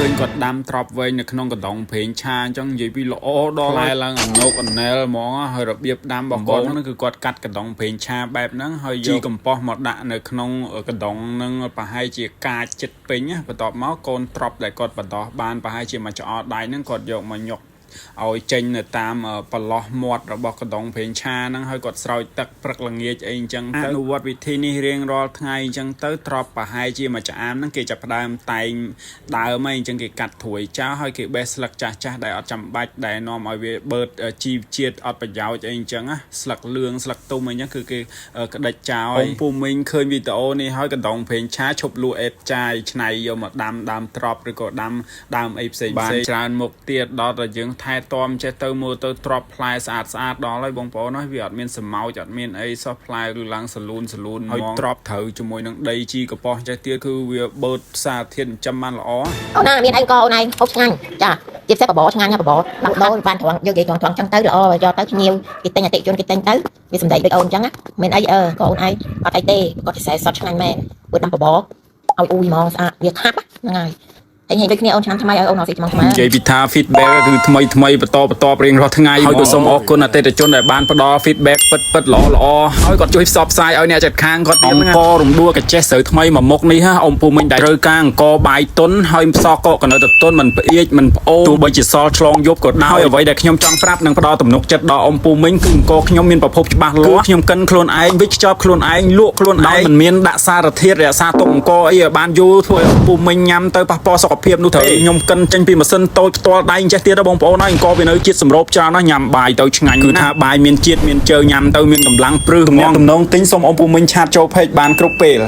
ឃើញគាត់ដាំទ្របវែងនៅក្នុងកណ្ដុងប្រេងឆាអញ្ចឹងនិយាយពីល្អដល់ហើយឡើងអនុកអណែលហ្មងហើយរបៀបដាំរបស់គាត់ហ្នឹងគឺគាត់កាត់កណ្ដុងប្រេងឆាបែបហ្នឹងហើយយកកំប៉ុស្តមកដាក់នៅក្នុងកណ្ដុងហ្នឹងប្រហែលជាកាចចិត្តពេញបន្ទាប់មកកូនទ្របដែលគាត់បន្តបានប្រហែលជាមួយច្អល់ដៃហ្នឹងគាត់យកមកញុកឲ្យចេញនៅតាមប្រឡោះមាត់របស់កណ្ដុងប្រេងឆាហ្នឹងហើយគាត់ស្រោចទឹកព្រឹកល្ងាចអីអញ្ចឹងទៅអនុវត្តវិធីនេះរៀងរាល់ថ្ងៃអញ្ចឹងទៅទ្របប្រហែលជាមួយឆ្អាមហ្នឹងគេចាប់ផ្ដើមតែងដើមហើយអញ្ចឹងគេកាត់ត្រួយចោលហើយគេបេះស្លឹកចាស់ៗដែលអត់ចាំបាច់ដែលនាំឲ្យវាបឺតជីវជាតិអត់ប្រយោជន៍អីអញ្ចឹងណាស្លឹកលឿងស្លឹកទុំអីហ្នឹងគឺគេក្តិចចោលហើយពូមីងឃើញវីដេអូនេះហើយកណ្ដុងប្រេងឆាឈប់លក់អេតចាយឆ្នៃយកមកដាំដើមទ្របឬក៏ដាំដើមអីផ្សេងបានច្រើនមុខទៀតដល់តែយើងថែទាំចេះទៅមើលទៅទ្របផ្លែស្អាតដល់ហើយបងប្អូនវាអត់មានសម្ោចអត់មានអីសោះផ្លែគឺឡើងសលូនហើយទ្របត្រូវជាមួយនឹងដីជីកប៉ុស្តចេះទៀតគឺវាបឺតសារធាតុចិញ្ចឹមបានល្អអូនណាមានអីក៏អូនឯងហូបឆ្ងាញ់ចាជាពិសេសបបរឆ្ងាញ់ណាបបរដាក់ដោបានត្រង់យកនិយាយត្រង់ចឹងទៅល្អយកទៅភ្ញៀវគេទិញអតិជនគេទិញទៅវាសម្ដែងដូចអូនចឹងណាមិនអីក៏អូនឯងអត់អីទេគាត់ពិសេសសតឆ្ងាញ់មែនពើដាំបបរឲ្យអ៊ូយហ្មងស្អាតវាខាប់ហ្នឹងហើយតែញ៉ៃដូចគ្នាអូនឆ្នាំថ្មីឲ្យអូនអត់ស៊ីថ្មថ្មនិយាយពីថា feedback គឺថ្មីបន្តរៀងរាល់ថ្ងៃហើយក៏សូមអរគុណអតិថិជនដែលបានផ្ដល់ feedback ពិតល្អហើយគាត់ជួយផ្សព្វផ្សាយឲ្យអ្នកចាត់ខាងគាត់អង្គរំដួលកាចេះស្រូវថ្មីមួយមុខនេះអ៊ំពូមិញដែលត្រូវការអង្គបាយទុនហើយសកកនៅទៅទុនមិនផ្អៀចមិនប្អូនទោះបីជាសល់ឆ្លងយប់ក៏ដោយអ្វីដែលខ្ញុំចង់ប្រាប់និងផ្ដល់ទំនុកចិត្តដល់អ៊ំពូមិញគឺអង្គខ្ញុំមានប្រភពច្បាស់លាស់ខ្ញុំកិនខ្លួនឯងវិចខ្ចប់ខ្លួនឯងលក់ខ្លួនឯងមិនមានដាក់សារធាតុរក្សាទុកអង្គអីឲ្យបានយូរធ្វើឲ្យអ៊ំពូមិញញ៉ាំទៅប៉ះពាល់សុខភាពនោះទៅខ្ញុំកិនចេញពីម៉ាស៊ីនតូចផ្ទាល់ដៃចេះទៀតបងប្អូនហើយអង្គវានៅជាតិសម្រូបច្រើនណាស់ញ៉ាំបាយទៅឆ្ងាញ់គឺថាបាយមានជាតិមានជើងញ៉ាំទៅមានកម្លាំងព្រឹសទំនងទិញសូមអ៊ំពូមិញឆាតចូលពេកបានគ្រប់ពេល